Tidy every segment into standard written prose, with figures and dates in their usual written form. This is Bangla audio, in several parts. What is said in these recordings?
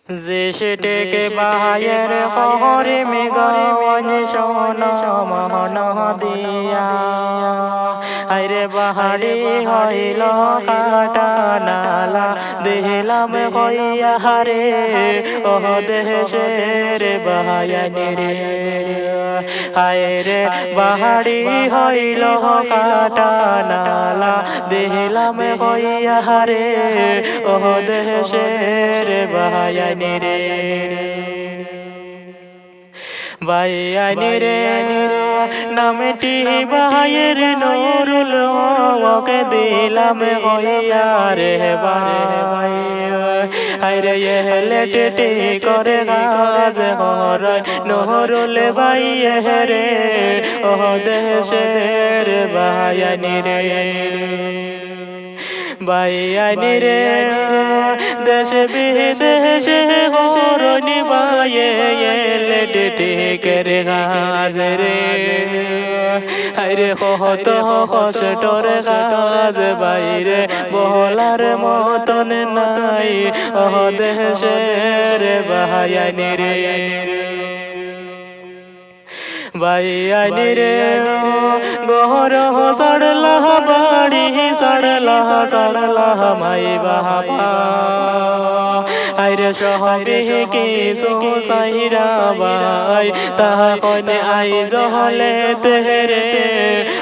যে সেটেকে বাহায়ের খহরে মেঘাওয়াজ সোনা মহন দিয়া আইরে বাহারি হইল কাটা নালা দেহলাম হইয়া হারে ও দেশের বাহায়ানি রে আইরে বাহারি হইল কাটা নালা দেহলাম হইয়া হারে ও দেশের বাহায়ানি রে বায়ানি রে নামটি বাহায়ের নুরুল ওকে দিলাম হইয়া রে বাই আইরে লেটেটি করে গাজ হর নুরুল বাইয়ে রে ও দেশের বায়ানি রে বায়ানি রে দেশ বিদেশে হরনি বায়ে লেটেটি করে গাজ রে আইরে কত কষ্টর গাজ বাইরে বলার মতন নাই ও দেশের বায়ানি রে বায়ানি রে গহর চড়লা বাড়ি চড়লা মাই বাবা আইরে সহবে কিছু সাইরা বাই তাহা কনে আই জহলে তেরে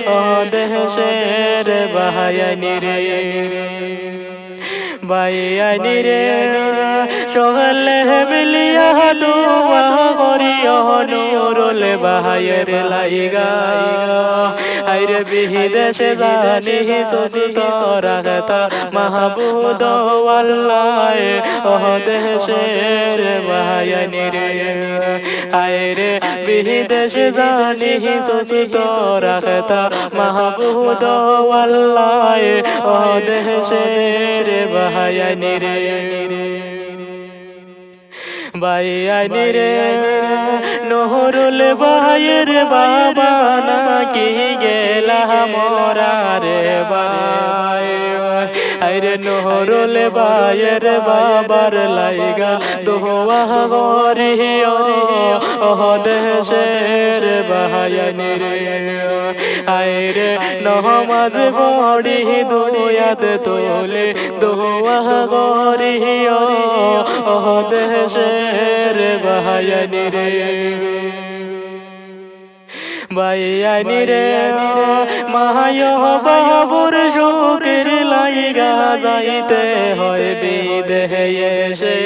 ও দেশের বায়ানি রে বায়ানি রে সহলে মিলিয়া দুয়া করিও নুরুল বাহায়ের লাইগা আইরে বিদেশে জানি সুস্থ রাখতা মাহবুদ আল্লাহ ও দেশের বায়ানি রে আইরে বিদেশে জানি সুস্থ রাখতা মাহবুদ আল্লাহ ও দেশের বায়ানি রে বায়ানি রে নুরুল বাহায়ের বাবা নাকি গেলা মোরা রে বাই আইরে নুরুল বাহায়ের বাবার লাইগা দোয়া করিও ও দেশের বায়ানি রে আইরে নমাজ পড়ি দুয়াত তোলে দোয়া করিও ও দেশের বায়ানি রে বায়ানি রে মায় বাবুর শোকের লাইগা যাইতে হয় বিদেশে